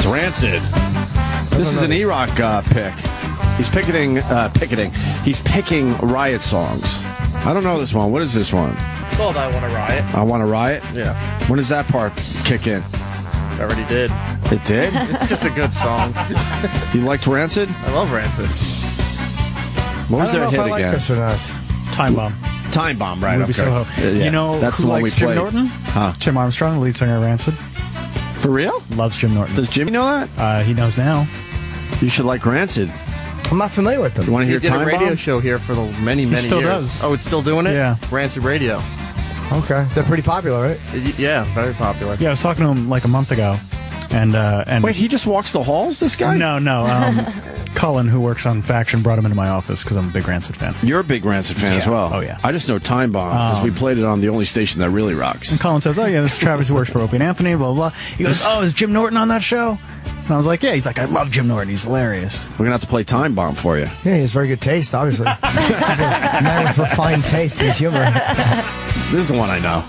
It's Rancid. This is an E-Rock pick. He's picketing. He's picking riot songs. I don't know this one. What is this one? It's called I Want to Riot. I Want to Riot? Yeah. When does that part kick in? It already did. It did? It's just a good song. You liked Rancid? I love Rancid. What was their hit like again? This or not. Time Bomb. Time Bomb, right? Movie Okay. Soho. Yeah. You know That's who the one we likes Jim played. Norton? Huh? Tim Armstrong, the lead singer of Rancid. For real? Loves Jim Norton. Does Jimmy know that? He knows now. You should like Rancid. I'm not familiar with them. You want to He hear did Time a radio Bomb? show here for the many years. still does. Oh, it's still doing it? Yeah. Rancid Radio. Okay. They're pretty popular, right? Yeah, very popular. Yeah, I was talking to him like a month ago. And Wait, he just walks the halls, this guy? No. Cullen, who works on Faction, brought him into my office because I'm a big Rancid fan. You're a big Rancid fan as well. Oh, yeah. I just know Time Bomb because we played it on the only station that really rocks. And Colin says, oh, yeah, this is Travis who works for Opie and Anthony, blah, blah, blah. He goes, oh, is Jim Norton on that show? And I was like, yeah. He's like, I love Jim Norton. He's hilarious. We're going to have to play Time Bomb for you. Yeah, he has very good taste, obviously. He's a man with refined taste and humor. This is the one I know.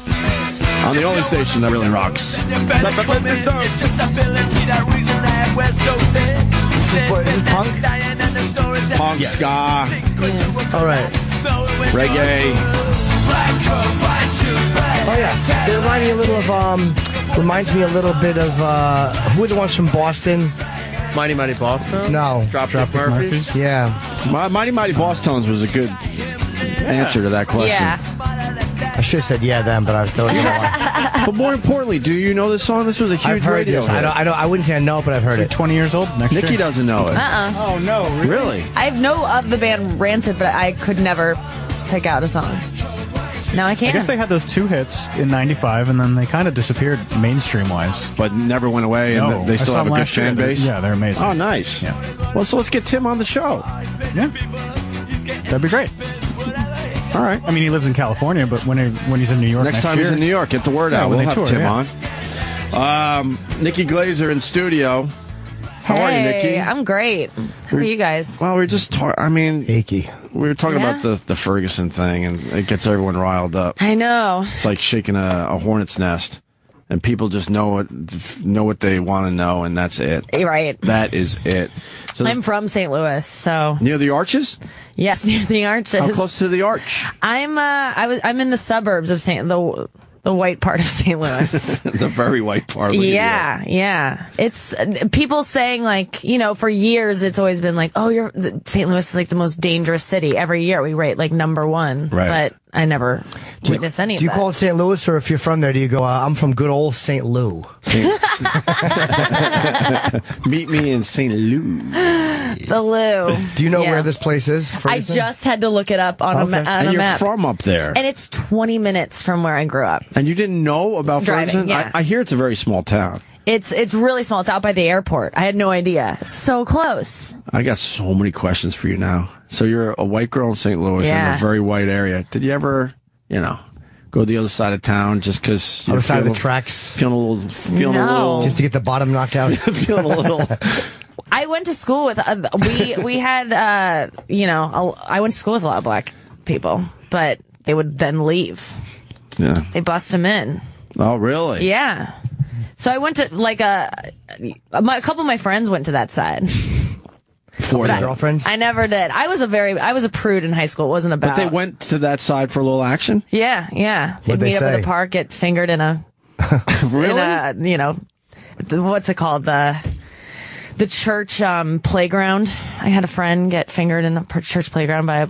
On the only station that really rocks. Is this punk? Punk, ska, All right. reggae. Oh, yeah. They remind me a little of, reminds me a little bit of, who are the ones from Boston? Mighty Mighty Boston? No. Dropkick Murphys? Yeah. Mighty Mighty Boss Tones was a good answer to that question. Yeah. I should have said yeah then, but I don't know. But more importantly, do you know this song? This was a huge I've heard radio this. hit. I wouldn't say I know, but I've heard So it. 20 years old next Nikki year. doesn't know it. Oh, no. Really? I know of the band Rancid, but I could never pick out a song. Now I can. I guess they had those 2 hits in 95, and then they kind of disappeared mainstream-wise. But never went away, and No, they I still saw have a them good last year. fan base? Yeah, they're amazing. Oh, nice. Yeah. Well, so let's get Tim on the show. Yeah. That'd be great. All right. I mean, he lives in California, but when he's in New York Next time year, he's in New York, get the word out. when We'll they have tour, Tim yeah. on. Nikki Glaser in studio. How are you, Hey, Nikki? I'm great. How are you guys? Well, we're just I mean, Achy. we were talking Yeah? about the Ferguson thing, and it gets everyone riled up. I know. It's like shaking a hornet's nest, and people just know what they want to know, and that's it. Right. That is it. So I'm from St. Louis, so near the Arches? yes, near the Arches. How close to the Arch? I'm in the suburbs of the white part of St. Louis. The very white part. Look at Yeah. It's people saying like, for years it's always been like, oh, St. Louis is like the most dangerous city. Every year we rate like number 1. Right. But I never witnessed any of Do you that. call it St. Louis, or if you're from there, do you go, I'm from good old St. Lou? Meet me in St. Louis. The Lou. Do you know Yeah. where this place is? I Ferguson? just had to look it up on Okay. on And a you're map. from up there. And it's 20 minutes from where I grew up. And you didn't know about Driving, Ferguson? yeah. I hear it's a very small town. It's really small. It's out by the airport. I had no idea. It's so close. I got so many questions for you now. So you're a white girl in St. Louis in Yeah. a very white area. Did you ever, go to the other side of town just because On the side of the tracks, feeling a little, just to get the bottom knocked out. feeling a little. I went to school with we had I went to school with a lot of black people, but they would then leave. Yeah. They bust them in. Oh, really? Yeah. So I went to a couple of my friends went to that side. For that. Girlfriends? I never did. I was a prude in high school. It wasn't about. But they went to that side for a little action? Yeah. They'd What'd they meet up at say? the park, get fingered in a Really? in a, what's it called, the church playground. I had a friend get fingered in a church playground by a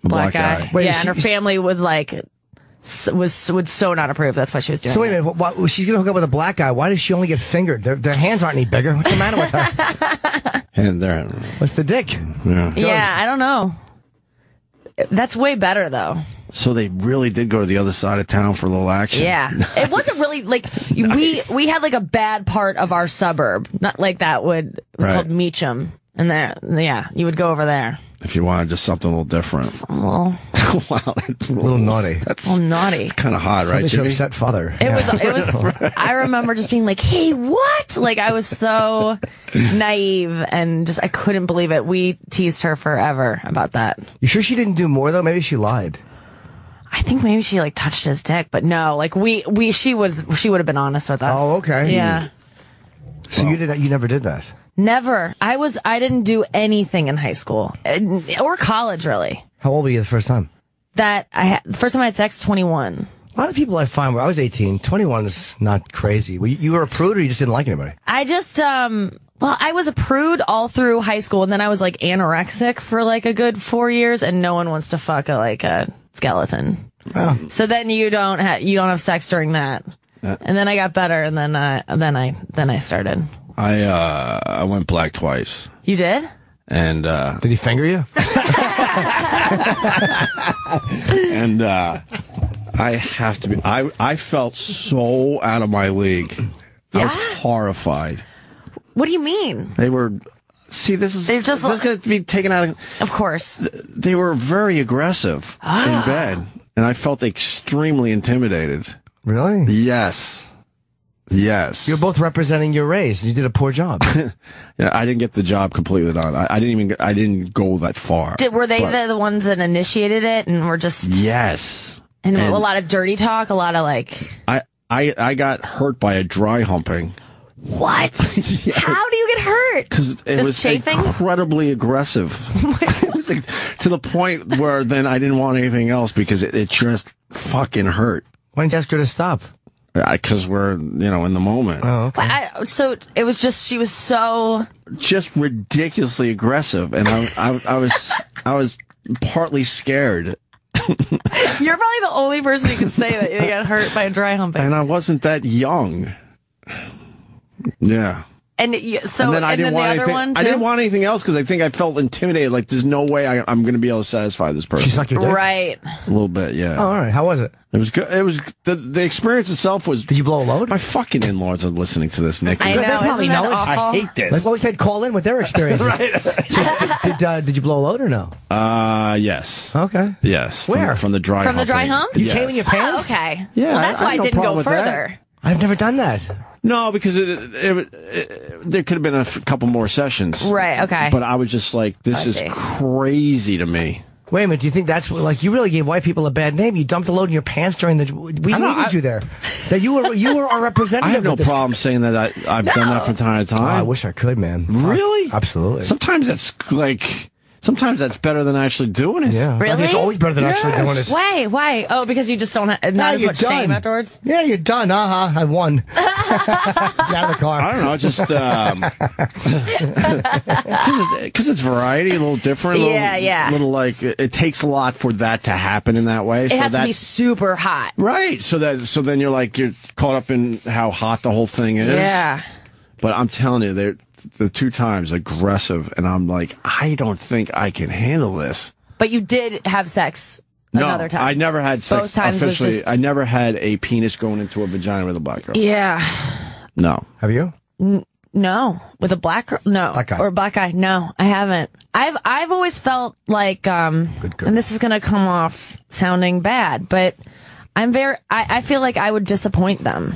black guy. Wait, Yeah, and her family would would so not approve. That's why she was doing. So wait a minute, what, she's going to hook up with a black guy. Why does she only get fingered? Their hands aren't any bigger. What's the matter with her? And there. What's the dick? Yeah. Yeah, I don't know. That's way better though. So they really did go to the other side of town for a little action. Yeah, it wasn't really like Nice. we had like a bad part of our suburb, not like that it was Right. called Meacham, and there, yeah, you would go over there. If you wanted just something a little different. Well, Wow, that's A little naughty. That's well, naughty. kind of hot, right, Something to Jimmy? upset father. It was. I remember just being like, "Hey, what?" Like I was so naive and just I couldn't believe it. We teased her forever about that. You sure she didn't do more though? Maybe she lied. I think maybe she like touched his dick, but no, like she would have been honest with us. Oh, okay. Yeah. So you never did that? Never. I didn't do anything in high school or college, really. How old were you the first time? The first time I had sex, 21. A lot of people I find where I was 18, 21 is not crazy. You were a prude or you just didn't like anybody? I just, I was a prude all through high school, and then I was like anorexic for like a good 4 years, and no one wants to fuck a skeleton. Oh. So then you don't have sex during that. And then I got better, and then I started. I went black twice. You did? And did he finger you? And I have to be. I felt so out of my league. I was horrified. What do you mean? They were. See, this is going to be taken out of course. They were very aggressive in bed, and I felt extremely intimidated. Really? Yes. You're both representing your race. You did a poor job. Yeah, I didn't get the job completely done. I didn't go that far. Were they the ones that initiated it and were just? Yes. And a lot of dirty talk, a lot of like. I got hurt by a dry humping. What? Yeah. How do you get hurt? Because it was chafing? Incredibly aggressive. It was like, to the point where then I didn't want anything else because it just fucking hurt. Why didn't you ask her to stop? Because we're, in the moment. Oh, okay. So it was just, she was so... Just ridiculously aggressive. And I was partly scared. You're probably the only person who can say that you got hurt by a dry humping. And I wasn't that young. Yeah. And then I didn't want anything else because I think I felt intimidated. Like, there's no way I'm going to be able to satisfy this person. She sucked your dick? Right. A little bit, yeah. Oh, all right. How was it? It was good. It was the experience itself was. Did you blow a load? My fucking in-laws are listening to this, Nikki. I know. They probably know it. I hate this. Like, always they'd call in with their experiences. Right. So, did you blow a load or no? Yes. Okay. Yes. Where? From the dry hump. From the dry hump? You came in your pants? Oh, okay. Yeah. Well, that's why I didn't go further. I've never done that. No, because there could have been a couple more sessions. Right, okay. But I was just like, this is crazy to me. Wait a minute, do you think that's like you really gave white people a bad name? You dumped a load in your pants during the. We needed you there. That you were our representative. I have no problem saying that I've done that from time to time. Oh, I wish I could, man. Really? Absolutely. Sometimes that's better than actually doing it. Yeah. Really? I think it's always better than actually doing it. Why? Oh, because you just don't have not as much shame afterwards? Yeah, you're done. I won. Get out of the car. I don't know. Just because it's variety, a little different. Yeah. Little like it takes a lot for that to happen in that way. It has to be super hot. Right. So then you're caught up in how hot the whole thing is. Yeah. But I'm telling you, the 2 times aggressive, and I'm like, I don't think I can handle this. But you did have sex another time. I never had sex Both times officially. was just... I never had a penis going into a vagina with a black girl. Yeah. No. Have you? No. With a black girl? No. Black guy. Or a black guy? No, I haven't. I've always felt like, Good girl. and this is going to come off sounding bad, but I feel like I would disappoint them.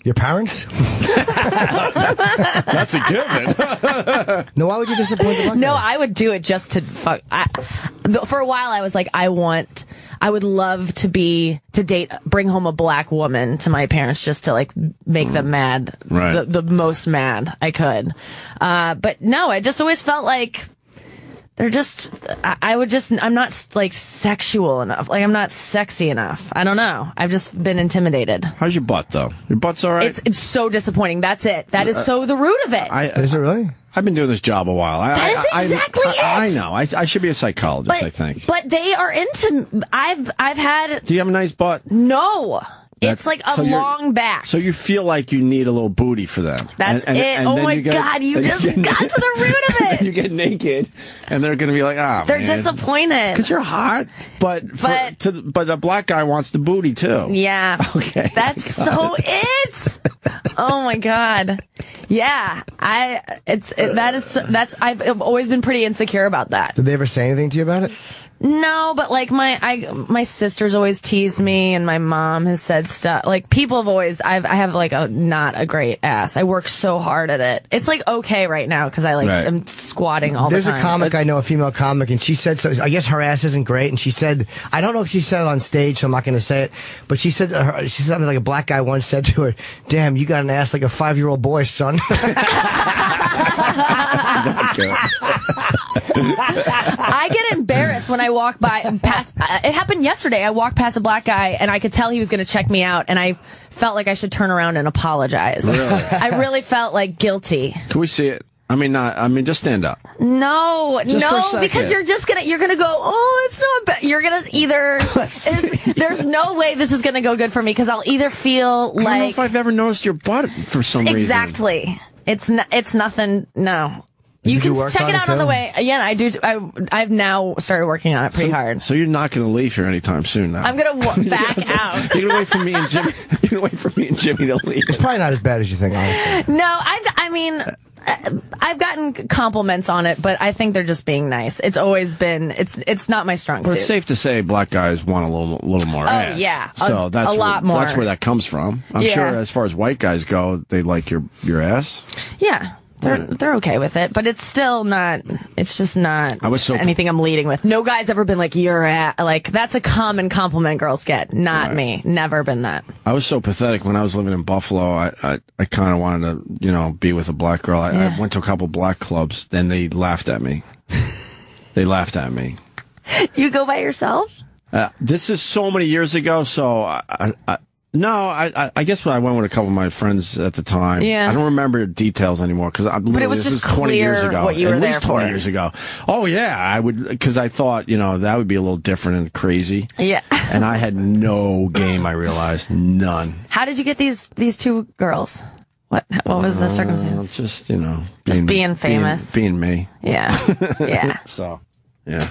Your parents? That's a given. No, why would you disappoint the black No, guy? I would do it just to fuck. For a while, I was like, I would love to date, bring home a black woman to my parents just to like make them mad, Right. the most mad I could. But no, I just always felt like they're just, I'm not like sexual enough. Like I'm not sexy enough. I don't know. I've just been intimidated. How's your butt though? Your butt's all right? It's so disappointing. That's it. That is so the root of it. Is it really? I've been doing this job a while. That is exactly it. I know. I should be a psychologist, I think. But they are into, I've had. Do you have a nice butt? No. It's like a long back. So you feel like you need a little booty for them. That's it. Oh then my God, you just got to the root of it. You get naked, and they're going to be like, they're disappointed. Because you're hot, but a black guy wants the booty too. Yeah. Okay. That's so it. Oh my God. Yeah. I've always been pretty insecure about that. Did they ever say anything to you about it? No, but like my sisters always tease me, and my mom has said stuff. Like people have always, I have like not a great ass. I work so hard at it. It's like okay right now because I am squatting all the time. There's a comic I know, a female comic, and she said so. I guess her ass isn't great, and she said, I don't know if she said it on stage, so I'm not going to say it, but she said something like a black guy once said to her, "Damn, you got an ass like a 5-year-old boy, son." I get embarrassed when I walk by and past. It happened yesterday. I walked past a black guy, and I could tell he was going to check me out, and I felt like I should turn around and apologize. Really? I really felt like guilty. Can we see it? I mean, just stand up. No, Just for a second. because you're gonna go, oh, it's not bad. You're gonna either, there's no way this is gonna go good for me, because I'll either feel like. I don't know if I've ever noticed your butt for some reason. Exactly. It's nothing, no. You can check it out on the way. Yeah, I do. I've now started working on it pretty hard. So you're not going to leave here anytime soon now. I'm going to back out. You're going to wait for me and Jimmy. You're going to wait for me and Jimmy to leave. It's probably not as bad as you think, honestly. No, I've gotten compliments on it, but I think they're just being nice. It's always been. It's not my strong suit. But it's safe to say black guys want a little more ass. Yeah, so that's a lot more. That's where that comes from. I'm sure as far as white guys go, they like your ass. Yeah. They're okay with it, but it's still not. It's just not anything I'm leading with. No guy's ever been like, "You're at," like that's a common compliment girls get. Not me. Never been that. I was so pathetic when I was living in Buffalo. I kind of wanted to be with a black girl. I went to a couple black clubs. Then they laughed at me. They laughed at me. You go by yourself? This is so many years ago. So I guess I went with a couple of my friends at the time. Yeah. I don't remember details anymore because but it was just 20 years ago. What you were there for. At least 20 years ago. Oh yeah, I would, because I thought that would be a little different and crazy. Yeah. And I had no game. I realized none. How did you get these two girls? What was the circumstance? Just being famous, being me. Yeah. Yeah. So yeah.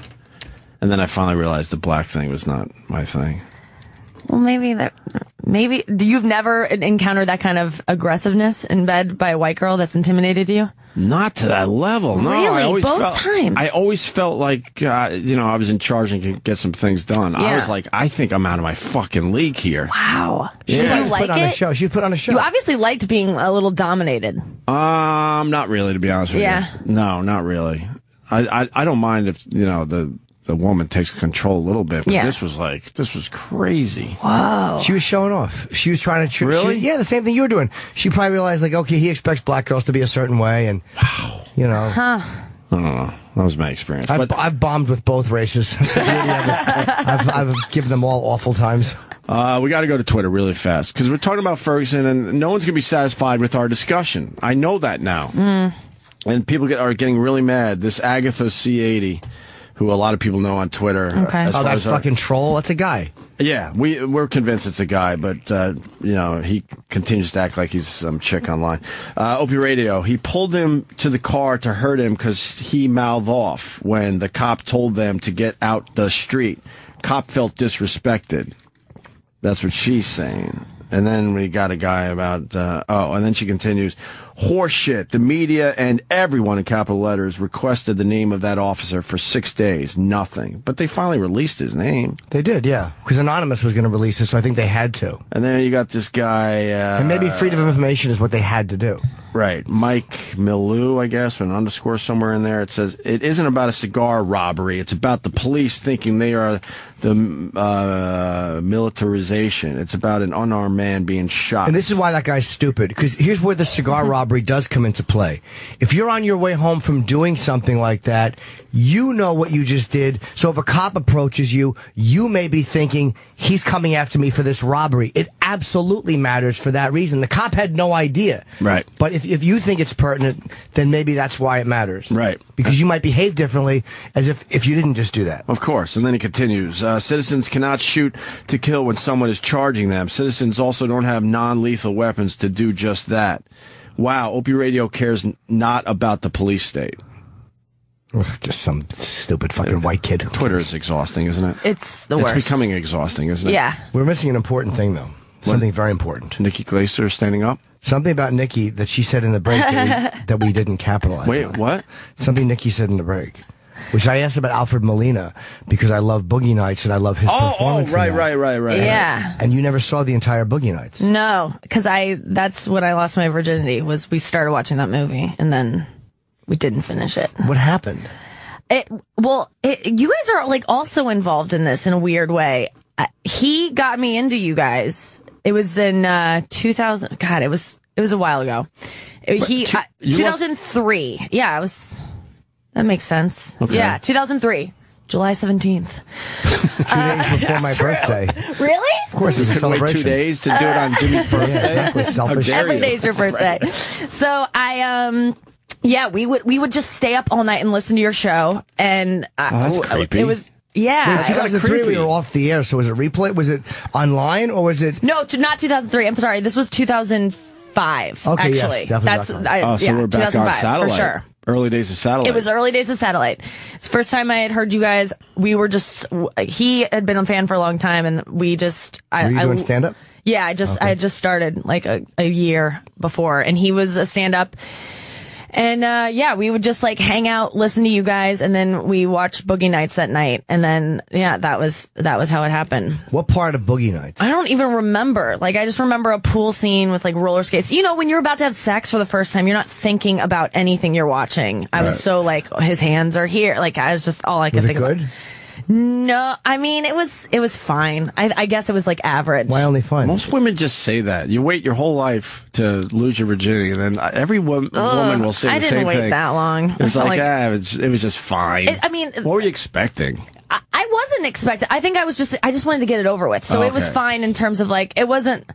And then I finally realized the black thing was not my thing. Well, maybe you've never encountered that kind of aggressiveness in bed by a white girl that's intimidated you? Not to that level. No, really? Both times? I always felt like, I was in charge and could get some things done. Yeah. I was like, I think I'm out of my fucking league here. Wow. Yeah. Did you like it? She put on a show. You obviously liked being a little dominated. Not really, to be honest with you. No, not really. I don't mind if, the woman takes control a little bit, but this was crazy. Whoa. She was showing off. She was trying to... Really? The same thing you were doing. She probably realized, okay, he expects black girls to be a certain way, and, Huh. I don't know. That was my experience. I've bombed with both races. I've given them all awful times. We got to go to Twitter really fast, because we're talking about Ferguson, and no one's going to be satisfied with our discussion. I know that now. And people are getting really mad. This Agatha C80... who a lot of people know on Twitter. Okay. That fucking troll? That's a guy. Yeah, we're convinced it's a guy, but, he continues to act like he's some chick online. Opie Radio, he pulled him to the car to hurt him because he mouthed off when the cop told them to get out the street. Cop felt disrespected. That's what she's saying. And then we got a guy about, and then she continues, horseshit. The media and everyone in capital letters requested the name of that officer for 6 days. Nothing. But they finally released his name. They did, yeah. Because Anonymous was going to release it, so I think they had to. And then you got this guy. And maybe freedom of information is what they had to do. Right. Mike Milou, I guess, with an underscore somewhere in there. It says, it isn't about a cigar robbery. It's about the police thinking they are the militarization. It's about an unarmed man being shot. And this is why that guy's stupid. Because here's where the cigar robbery does come into play. If you're on your way home from doing something like that, you know what you just did. So if a cop approaches you, you may be thinking, he's coming after me for this robbery. It absolutely matters for that reason. The cop had no idea. Right. But if you think it's pertinent, then maybe that's why it matters. Right. Because you might behave differently as if you didn't just do that. Of course. And then he continues, citizens cannot shoot to kill when someone is charging them. Citizens also don't have non-lethal weapons to do just that. Wow, Opie Radio cares not about the police state. Ugh, just some stupid fucking white kid. Twitter is exhausting, isn't it? It's the worst. It's becoming exhausting, isn't it? Yeah. We're missing an important thing, though. Something very important. Nikki Glaser standing up? Something about Nikki that she said in the break that we didn't capitalize Wait, on. what? Something Nikki said in the break. which I asked about Alfred Molina because I love Boogie Nights and I love his performance. Right. Yeah. And you never saw the entire Boogie Nights. No, because that's when I lost my virginity. Was we started watching that movie and then we didn't finish it. What happened? You guys are like also involved in this in a weird way. He got me into you guys. It was in 2000. God, it was a while ago. 2003. Yeah, it was. That makes sense. Okay. Yeah, 2003. July 17th. 2 days before my birthday. Really? Of course, it was a Wait celebration. 2 days to do it on Jimmy's birthday? Yeah, exactly. Selfish. Every day's your birthday. So yeah, we would just stay up all night and listen to your show, and that's creepy. It was. Yeah. Wait, 2003, we were off the air, so was it replay? Was it online, or was it... No, not 2003. I'm sorry. This was 2005, okay, actually. Yes, definitely. So we're back on satellite. For sure. Early days of satellite. It was early days of satellite. It's the first time I had heard you guys. We were just... He had been a fan for a long time, and we just... Were you doing stand-up? Yeah, I had just started, like, a year before, and he was a stand-up. And, yeah, we would just like hang out, listen to you guys, and then we watched Boogie Nights that night. And then, yeah, that was how it happened. What part of Boogie Nights? I don't even remember. Like, I just remember a pool scene with like roller skates. You know, when you're about to have sex for the first time, you're not thinking about anything you're watching. I was so like, his hands are here. Like, I was just all I could think Was it good? No, I mean, it was fine. I guess it was like average. Why only fine? Most women just say that. You wait your whole life to lose your virginity, and then every woman will say the same thing. I didn't wait that long. It was it was just fine. I mean, what were you expecting? I wasn't expecting. I think I just wanted to get it over with. So it was fine in terms of like, it wasn't,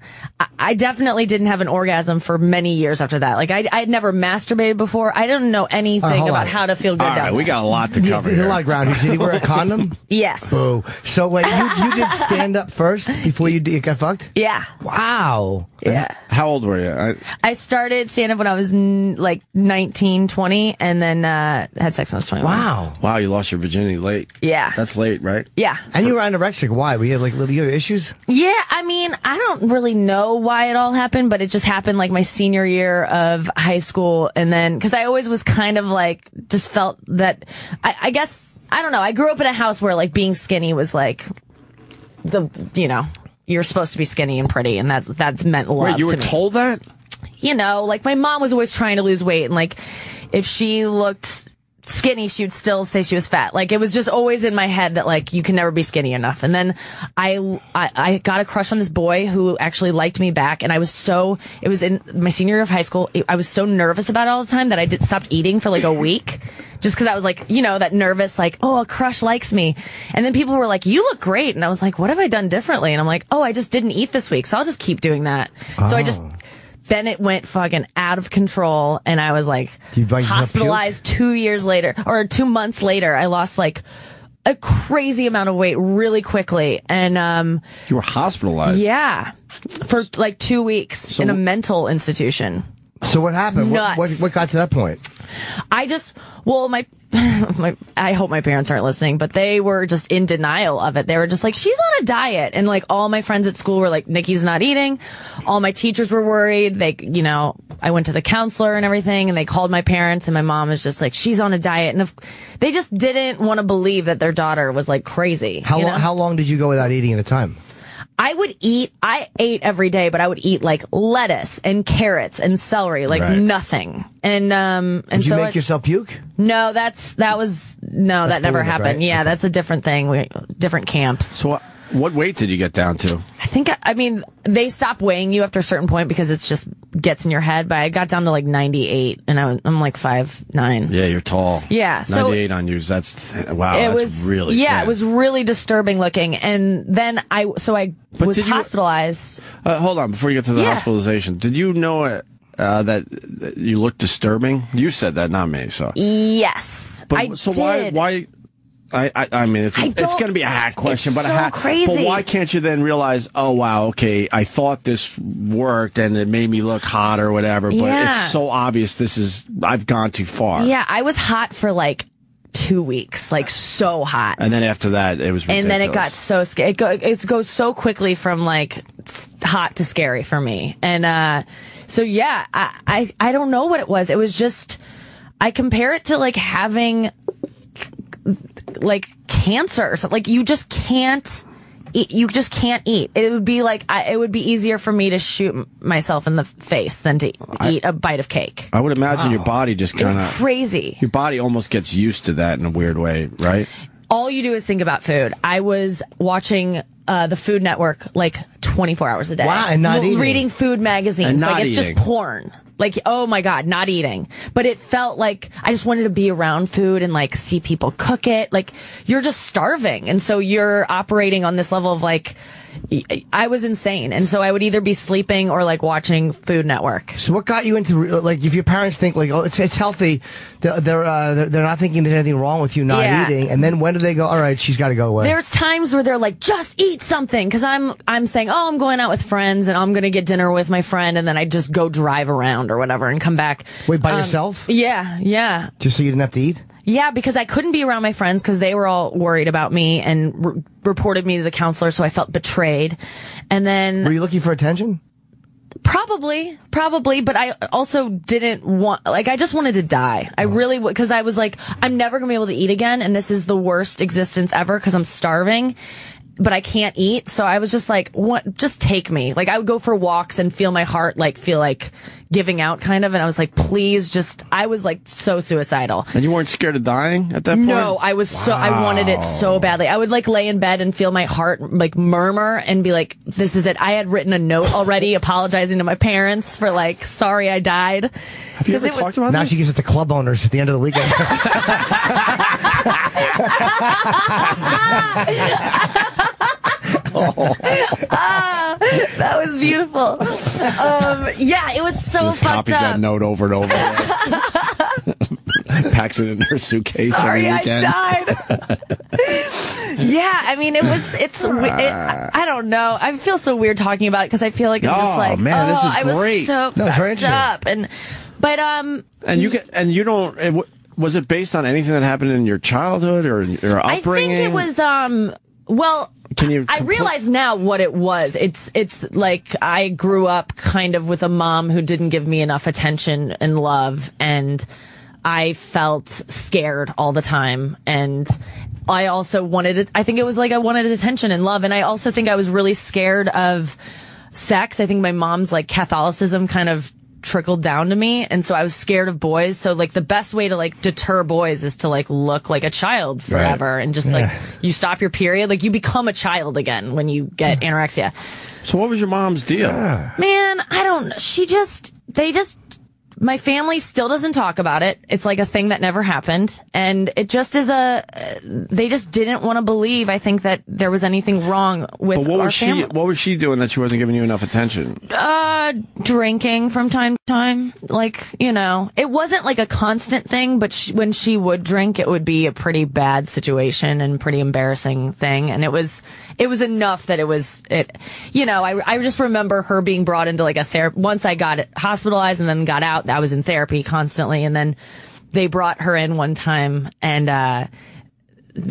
I definitely didn't have an orgasm for many years after that. Like I had never masturbated before. I didn't know anything about how to feel good. All right, we got a lot to cover. There's a lot of ground here. Did he wear a condom? Yes. Boo. So wait, you did stand up first before you got fucked? Yeah. Wow. Yeah. How old were you? I started stand up when I was like 19, 20, and then had sex when I was 21. Wow, you lost your virginity late. Yeah. That's late, right? Yeah. And you were anorexic. Why? We had like little issues? Yeah, I mean, I don't really know why it all happened, but it just happened like my senior year of high school. And then, because I always was kind of like, just felt that, I guess, I don't know. I grew up in a house where like being skinny was like, you're supposed to be skinny and pretty, and that's meant love. Wait, you were to me. told that? You know, like my mom was always trying to lose weight, and like if she looked skinny, she would still say she was fat. Like it was just always in my head that like you can never be skinny enough. And then I got a crush on this boy who actually liked me back, and it was in my senior year of high school. I was so nervous about it all the time that I stopped eating for like a week. Just because I was like, that nervous, like, oh, a crush likes me. And then people were like, you look great. And I was like, what have I done differently? And I'm like, oh, I just didn't eat this week, so I'll just keep doing that. So then it went fucking out of control, and I was like hospitalized 2 years later, or 2 months later. I lost like a crazy amount of weight really quickly. And you were hospitalized? Yeah. For like 2 weeks in a mental institution. So what happened? What got to that point? I hope my parents aren't listening, but they were just in denial of it. They were just like, she's on a diet. And like all my friends at school were like, Nikki's not eating. All my teachers were worried. I went to the counselor and everything, and they called my parents, and my mom was just like, she's on a diet. And they just didn't want to believe that their daughter was like crazy. How long did you go without eating at a time? I ate every day, but I would eat like lettuce and carrots and celery, like nothing. And Did you make yourself puke? No, that never happened. Right? Yeah, that's a different thing. Different camps. So what weight did you get down to? I mean, they stop weighing you after a certain point because it just gets in your head. But I got down to like 98, and I'm like 5'9". Yeah, you're tall. Yeah, 98 on you. That's really yeah, thin. it was really disturbing looking. And then I was hospitalized. Hold on, before you get to the hospitalization, did you know that you looked disturbing? You said that, not me. So yes, but I so did. why? I mean, it's going to be a hack question, it's but crazy. But why can't you then realize, oh wow, okay, I thought this worked and it made me look hot or whatever, but it's so obvious I've gone too far. Yeah, I was hot for like 2 weeks, like so hot. And then after that, it was ridiculous. And then it got so scary. It goes so quickly from like hot to scary for me. And so yeah, I don't know what it was. It was just, I compare it to like having like cancer or something. Like you just can't eat. You just can't eat. It would be like, it would be easier for me to shoot myself in the face than to eat a bite of cake. I would imagine your body just kind of... It's crazy. Your body almost gets used to that in a weird way, right? All you do is think about food. I was watching the Food Network like 24 hours a day. Wow, and not eating. Reading food magazines. And not like it's eating. just porn. Like, oh my God, not eating. But it felt like I just wanted to be around food and like see people cook it. Like you're just starving. And so you're operating on this level of like, I was insane. And so I would either be sleeping or like watching Food Network. So what got you into, like, if your parents think like, oh, it's healthy, they're not thinking there's anything wrong with you not eating. And then when do they go, all right, she's got to go away? There's times where they're like, just eat something. Cause I'm saying, oh, I'm going out with friends and I'm going to get dinner with my friend. And then I just go drive around or whatever and come back. Wait, by yourself? Yeah. Just so you didn't have to eat? Yeah, because I couldn't be around my friends because they were all worried about me and reported me to the counselor, so I felt betrayed. And then... Were you looking for attention? Probably, but I also didn't want... Like, I just wanted to die. I really... Because I was like, I'm never going to be able to eat again, and this is the worst existence ever because I'm starving. But I can't eat, so I was just like, "What? Just take me." Like I would go for walks and feel my heart feel like giving out, kind of. And I was like, "Please, just." I was like so suicidal. And you weren't scared of dying at that point? No, I was I wanted it so badly. I would like lay in bed and feel my heart like murmur and be like, "This is it." I had written a note already apologizing to my parents for like, "Sorry, I died." Have you ever talked about Now this? she gives it to club owners at the end of the weekend. That was beautiful. Yeah, it was so Just fucked copies up. that note over and over. Packs it in her suitcase Sorry, every weekend. I died. Yeah, I mean, I don't know. I feel so weird talking about it because I feel like I'm just like, man, this is I was great. so No, it's very fucked interesting. up. And you don't. Was it based on anything that happened in your childhood or your upbringing? I think it was well, I realize now what it was. It's like I grew up kind of with a mom who didn't give me enough attention and love, and I felt scared all the time. And I also wanted it. I think it was like I wanted attention and love, and I also think I was really scared of sex. I think my mom's like Catholicism kind of trickled down to me, and so I was scared of boys. So like the best way to like deter boys is to like look like a child forever, and just like you stop your period, like you become a child again when you get anorexia. So what was your mom's deal? Man, I don't. My family still doesn't talk about it. It's like a thing that never happened. And it just is they just didn't want to believe, I think, that there was anything wrong with our family. What was she doing that she wasn't giving you enough attention? Drinking from time to time. Like, it wasn't like a constant thing, but when she would drink, it would be a pretty bad situation and pretty embarrassing thing. And it was enough that I just remember her being brought into like a therapy. Once I got hospitalized and then got out, I was in therapy constantly. And then they brought her in one time, and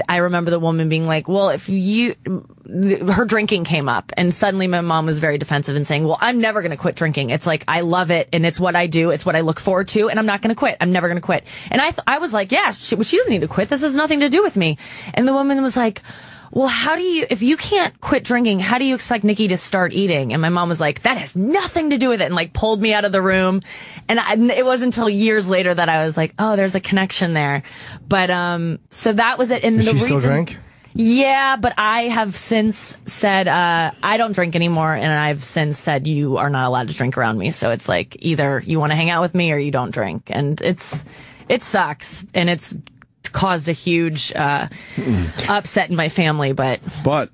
I remember the woman being like, well, her drinking came up, and suddenly my mom was very defensive and saying, well, I'm never going to quit drinking. It's like, I love it, and it's what I do. It's what I look forward to, and I'm not going to quit. I'm never going to quit. And I was like, yeah, she doesn't need to quit. This has nothing to do with me. And the woman was like, well, if you can't quit drinking, how do you expect Nikki to start eating? And my mom was like, that has nothing to do with it, and like pulled me out of the room. And it wasn't until years later that I was like, oh, there's a connection there. But, so that was it. And Does she still drink? Yeah, but I have since said, I don't drink anymore, and I've since said you are not allowed to drink around me. So it's like, either you want to hang out with me or you don't drink. And it sucks. And it's caused a huge upset in my family, but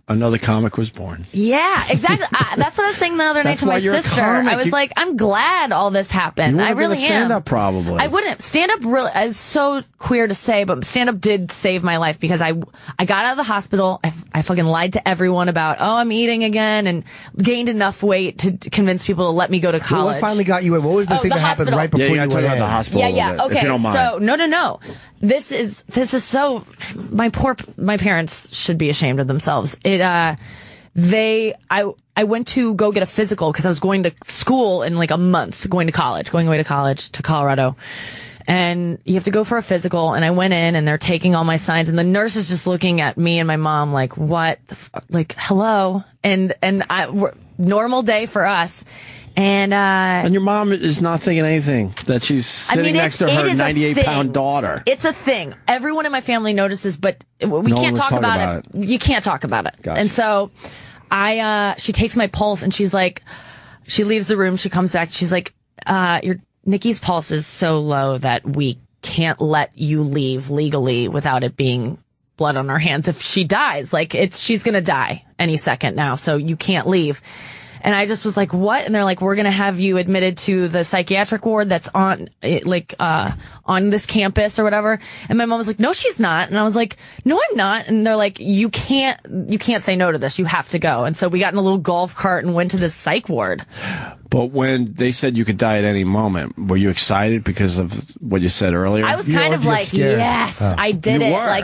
another comic was born. Yeah, exactly. That's what I was saying the other night to my sister. I was like, I'm glad all this happened. I really am. Stand up, probably. I wouldn't. Stand up really is so queer to say, but stand up did save my life because I got out of the hospital. I fucking lied to everyone about, I'm eating again, and gained enough weight to convince people to let me go to college. What finally got you in? What was the thing that happened right before you went in? About the hospital. Yeah. Okay. If you don't mind. So no. This is so, my parents should be ashamed of themselves. I went to go get a physical because I was going to school in like a month, going away to college to Colorado. and you have to go for a physical. And I went in, and they're taking all my signs, and the nurse is just looking at me and my mom like, what? Like, hello? And normal day for us. And your mom is not thinking anything, that she's sitting next to her 98-pound daughter. It's a thing. Everyone in my family notices, but we can't talk about it. You can't talk about it. Gotcha. And so she takes my pulse, and she's like, she leaves the room, she comes back, she's like, Nikki's pulse is so low that we can't let you leave legally without it being blood on our hands. If she dies, she's gonna die any second now, so you can't leave. And I just was like, what? And they're like, we're going to have you admitted to the psychiatric ward that's on this campus or whatever. And my mom was like, no, she's not. And I was like, no, I'm not. And they're like, you can't say no to this. You have to go. And so we got in a little golf cart and went to this psych ward. But when they said you could die at any moment, were you excited because of what you said earlier? I was kind of like, yes, I did it. Were.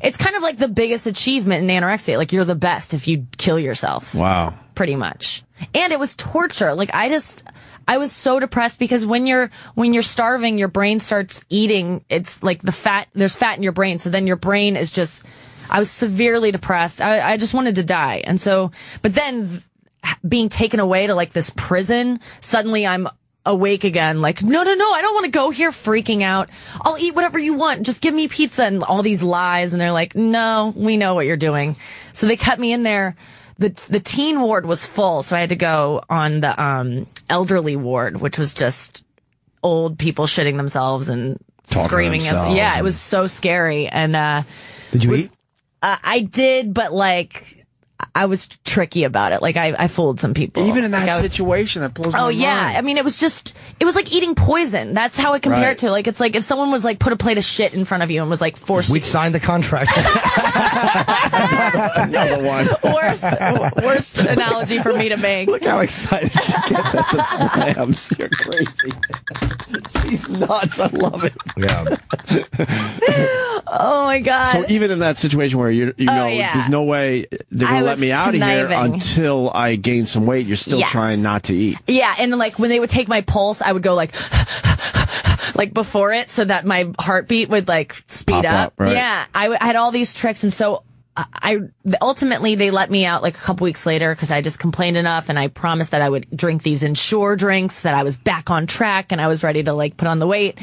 It's kind of like the biggest achievement in anorexia. Like, you're the best if you kill yourself. Wow. Pretty much. And it was torture. Like, I was so depressed because when you're starving, your brain starts eating. It's like there's fat in your brain. So then your brain is just, I was severely depressed. I just wanted to die. And so, but then being taken away to like this prison, suddenly I'm awake again. Like, no, I don't want to go here, freaking out. I'll eat whatever you want. Just give me pizza, and all these lies. And they're like, no, we know what you're doing. So they kept me in there. The teen ward was full, so I had to go on the elderly ward, which was just old people shitting themselves and talking screaming. It was so scary. And did you eat? I did, but like, I was tricky about it. Like, I fooled some people. Even in that situation, that blows my mind. Oh, yeah. I mean, it was like eating poison. That's how it compared to. Like, it's like if someone was like, put a plate of shit in front of you and was like, forced We'd sign the contract. Another one. Worst analogy for me to make. Look how excited she gets at the slams. You're crazy. She's nuts. I love it. Yeah. Oh, my God. So even in that situation where you know, there's no way they're going to let me out of here until I gain some weight, you're still trying not to eat. Yeah, and like when they would take my pulse, I would go like before it so that my heartbeat would like speed Pop up. Right. Yeah, I had all these tricks, and so ultimately they let me out like a couple weeks later because I just complained enough, and I promised that I would drink these Ensure drinks, that I was back on track and I was ready to like put on the weight.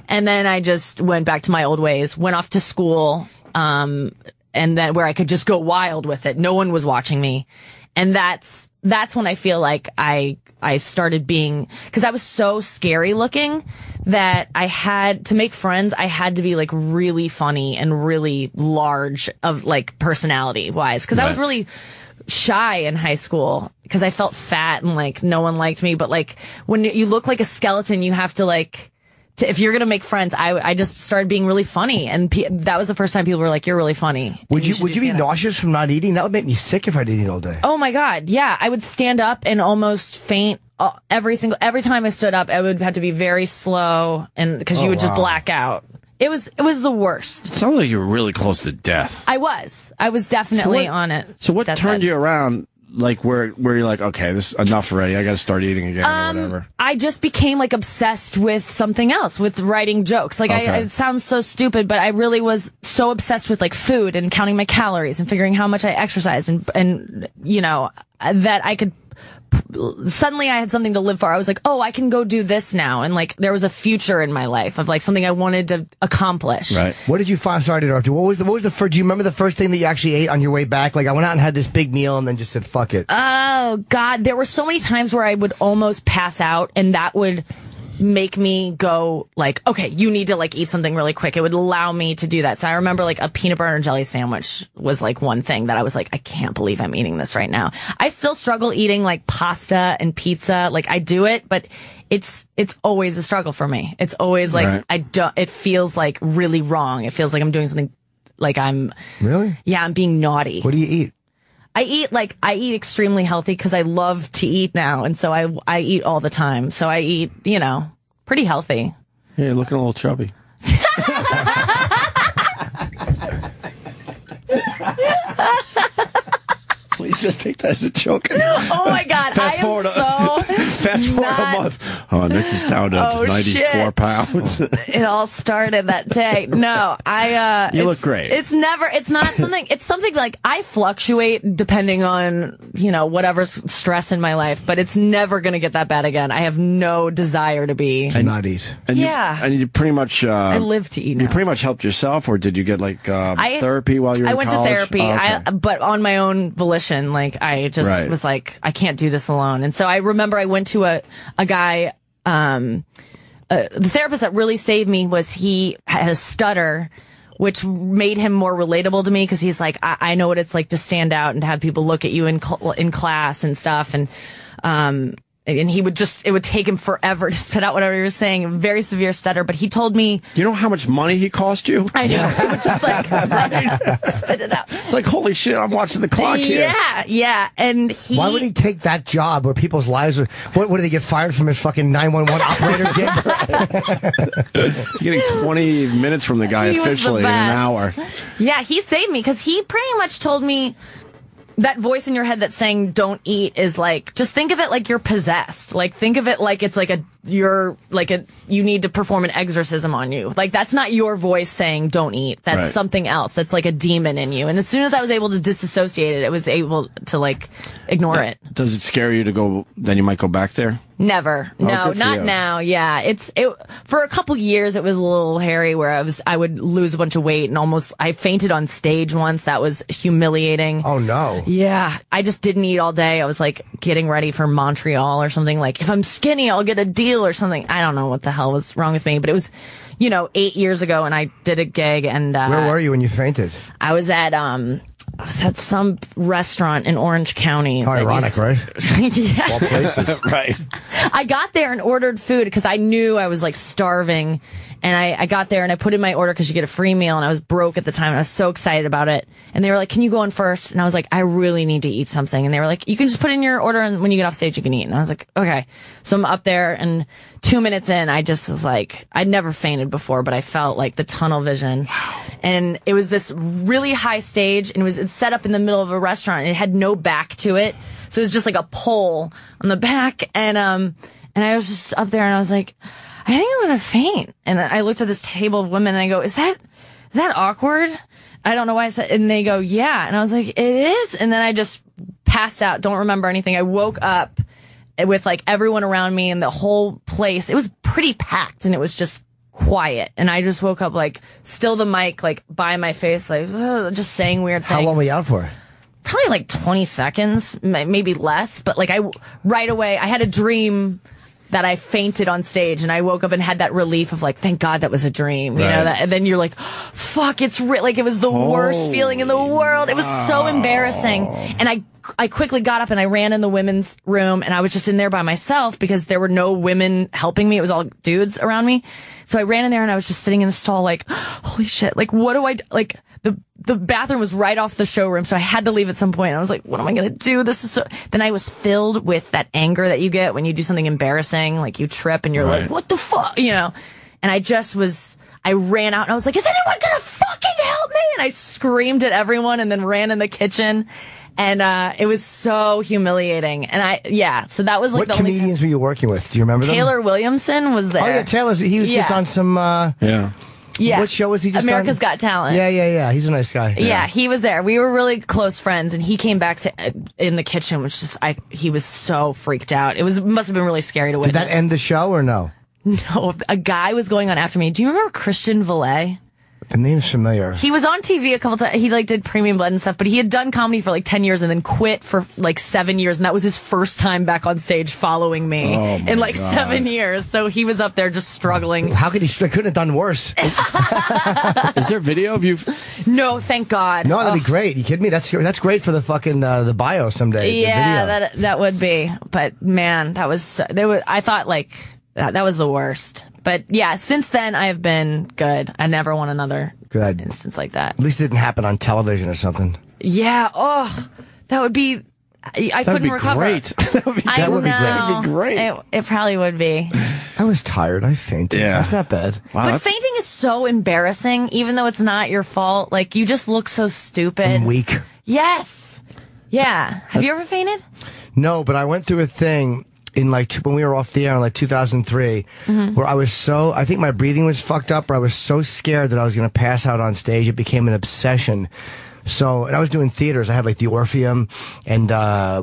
And then I just went back to my old ways, went off to school, and then where I could just go wild with it. No one was watching me. And that's when I feel like I started being, cause I was so scary looking that I had to make friends. I had to be like really funny and really large of like personality wise. Cause I was really shy in high school because I felt fat and like no one liked me. But like when you look like a skeleton, you have to like, if you're going to make friends, I just started being really funny. And that was the first time people were like, you're really funny. Would you be nauseous from not eating? That would make me sick if I'd eat all day. Oh my God. Yeah. I would stand up and almost faint every time I stood up. I would have to be very slow, and because you would just black out. It was the worst. It sounds like you were really close to death. I was definitely on it. So what turned you around? Like where you're like, okay, this is enough already. I got to start eating again or whatever. I just became like obsessed with something else, with writing jokes. Like it sounds so stupid, but I really was so obsessed with like food and counting my calories and figuring how much I exercise and you know, that I could. Suddenly I had something to live for. I was like, oh, I can go do this now. And like, there was a future in my life of like something I wanted to accomplish. Right. What did you find? Sorry to interrupt you. What was the first, do you remember the first thing that you actually ate on your way back? Like, I went out and had this big meal and then just said, fuck it. Oh God. There were so many times where I would almost pass out, and that would make me go like, okay, you need to like eat something really quick. It would allow me to do that. So I remember like a peanut butter and jelly sandwich was like one thing that I was like, I can't believe I'm eating this right now. I still struggle eating like pasta and pizza. Like I do it, but it's always a struggle for me. It's always like, it feels like really wrong. It feels like I'm doing something like I'm being naughty. What do you eat? I eat extremely healthy because I love to eat now. And so I eat all the time. So I eat, you know, pretty healthy. Yeah, you're looking a little chubby. Please just take that as a joke. Oh my God, Fast forward a month. Oh, Nikki's down to 94 pounds. It all started that day. No, you look great. It's something like I fluctuate depending on, whatever's stress in my life, but it's never going to get that bad again. I have no desire to be. And not eat. And you pretty much. I live to eat now. You pretty much helped yourself, or did you get therapy while you were in college? I went to therapy, Oh, okay. but on my own volition. Like I just was like, I can't do this alone. And so I remember I went to a guy, the therapist that really saved me was he had a stutter, which made him more relatable to me because he's like, I know what it's like to stand out and to have people look at you in class and stuff. And he would it would take him forever to spit out whatever he was saying. Very severe stutter, but he told me. You know how much money he cost you? I know. It would just spit it out. It's like, holy shit, I'm watching the clock here. Yeah. And why would he take that job where people's lives are. What did he get fired from his fucking 911 operator gig? You're getting 20 minutes from the guy officially in an hour. Yeah, he saved me because he pretty much told me. That voice in your head that's saying don't eat is like, just think of it like you're possessed. Like, think of it like it's like you need to perform an exorcism on you. Like, that's not your voice saying don't eat. That's something else. That's like a demon in you. And as soon as I was able to disassociate it, I was able to ignore it. Does it scare you to go, then you might go back there? Never. No, not now. Yeah. For a couple years, it was a little hairy where I would lose a bunch of weight and I fainted on stage once. That was humiliating. Oh no. Yeah. I just didn't eat all day. I was like getting ready for Montreal or something. Like, if I'm skinny, I'll get a deal or something. I don't know what the hell was wrong with me, but it was, 8 years ago and I did a gig and, where were you when you fainted? I was at some restaurant in Orange County. How ironic, right? Yeah. All places. Right. I got there and ordered food because I knew I was starving. And I got there and I put in my order because you get a free meal and I was broke at the time and I was so excited about it. And they were like, can you go in first? And I was like, I really need to eat something. And they were like, you can just put in your order and when you get off stage you can eat. And I was like, okay. So I'm up there and 2 minutes in, I just was like, I'd never fainted before, but I felt like the tunnel vision. Wow. And it was this really high stage and it's set up in the middle of a restaurant. And it had no back to it. So it was just like a pole on the back. And I was just up there and I was like, I think I'm going to faint. And I looked at this table of women and I go, is that awkward? I don't know why I said, and they go, yeah. And I was like, it is. And then I just passed out. Don't remember anything. I woke up with everyone around me and the whole place. It was pretty packed and it was just quiet. And I just woke up still the mic by my face, just saying weird things. How long were you out for? Probably 20 seconds, maybe less. But right away, I had a dream that I fainted on stage and I woke up and had that relief of thank God that was a dream, you know, and then you're like, fuck, it's real. It was the worst feeling in the world. It was so embarrassing. And I quickly got up and I ran in the women's room and I was just in there by myself because there were no women helping me. It was all dudes around me. So I ran in there and I was just sitting in a stall holy shit, what do I do? The bathroom was right off the showroom, so I had to leave at some point. I was like, what am I going to do? This is so... Then I was filled with that anger that you get when you do something embarrassing, you trip and you're like, what the fuck? And I ran out and I was like, is anyone going to fucking help me? And I screamed at everyone and then ran in the kitchen. And it was so humiliating. And so that was what the only comedians were you working with? Do you remember them? Taylor Williamson was there. Oh, yeah, Taylor. He was just on some... Yeah. What show was he just America's on? Got Talent. Yeah. He's a nice guy. Yeah, he was there. We were really close friends, and he came back in the kitchen, he was so freaked out. Must have been really scary to witness. Did that end the show or no? No, a guy was going on after me. Do you remember Christian Valet? The name's familiar. He was on TV a couple times. He did Premium Blood and stuff, but he had done comedy for 10 years and then quit for 7 years. And that was his first time back on stage following me in 7 years. So he was up there just struggling. How could he? Couldn't have done worse. Is there video of you? No, thank God. No, that'd be great. You kidding me? That's great for the fucking the bio someday. Yeah, that would be. But man, that was I thought that was the worst. But yeah, since then I have been good. I never want another instance like that. At least it didn't happen on television or something. Yeah. Oh, that would be. I couldn't recover. Great. That would be great. That would be great. It probably would be. I was tired. I fainted. Yeah. That's not bad. Wow, but fainting is so embarrassing, even though it's not your fault. You just look so stupid. And weak. Yes. Yeah. Have you ever fainted? No, but I went through a thing in when we were off the air in 2003, where I think my breathing was fucked up, or I was so scared that I was going to pass out on stage. It became an obsession. So, and I was doing theaters. I had the Orpheum and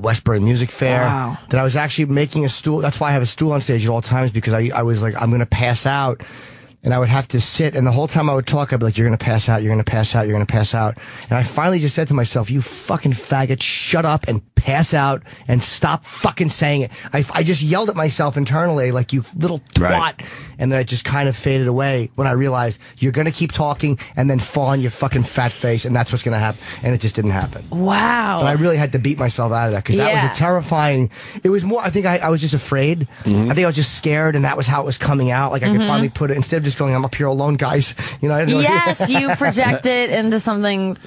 Westbury Music Fair. Wow. That I was actually making a stool. That's why I have a stool on stage at all times, because I was like, I'm going to pass out. And I would have to sit, and the whole time I would talk, I'd be like, you're going to pass out, you're going to pass out, you're going to pass out. And I finally just said to myself, you fucking faggot, shut up and pass out and stop fucking saying it. I just yelled at myself internally, like, you little twat. Right. And then it just kind of faded away when I realized you're going to keep talking and then fall on your fucking fat face, and that's what's going to happen. And it just didn't happen. Wow. But I really had to beat myself out of that, because that was a terrifying, it was more, I think I was just afraid. I think I was just scared, and that was how it was coming out. Like, I could finally put it, instead of just going, I'm up here alone, guys. You know, I didn't know. Yes, you project it into something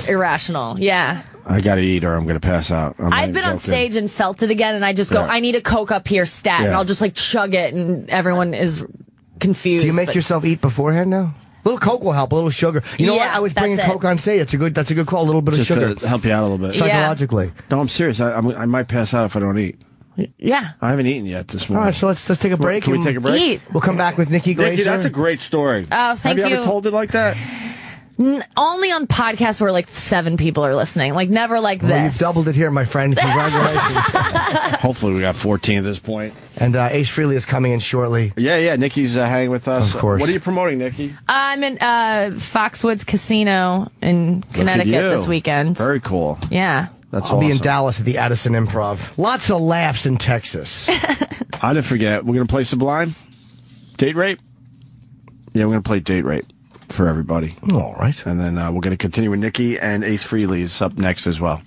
irrational. Yeah. I gotta eat or I'm gonna pass out. I've been on stage and felt it again, and I just go, I need a Coke up here, stat. And I'll just chug it, and everyone is confused. Do you make yourself eat beforehand now? A little Coke will help, a little sugar. You know what? I was bringing Coke on stage. That's a good call. A little bit just of sugar to help you out a little bit psychologically. No, I'm serious. I might pass out if I don't eat. Yeah. I haven't eaten yet this morning. All right, so let's take a break. Can we take a break? Eat. We'll come back with Nikki Glaser. Nikki, that's a great story. Oh, thank you. Have you ever told it like that? Only on podcasts where 7 people are listening. Never like this. Well, you've doubled it here, my friend. Congratulations. Hopefully we got 14 at this point. And Ace Frehley is coming in shortly. Yeah. Nikki's hanging with us. Of course. What are you promoting, Nikki? I'm in Foxwoods Casino in Connecticut this weekend. Very cool. Yeah. That's I'll awesome. be in Dallas at the Addison Improv. Lots of laughs in Texas. I didn't forget. We're going to play Sublime. Date Rape. Yeah, we're going to play Date Rape for everybody. All right. And then we're going to continue with Nikki, and Ace Frehley is up next as well.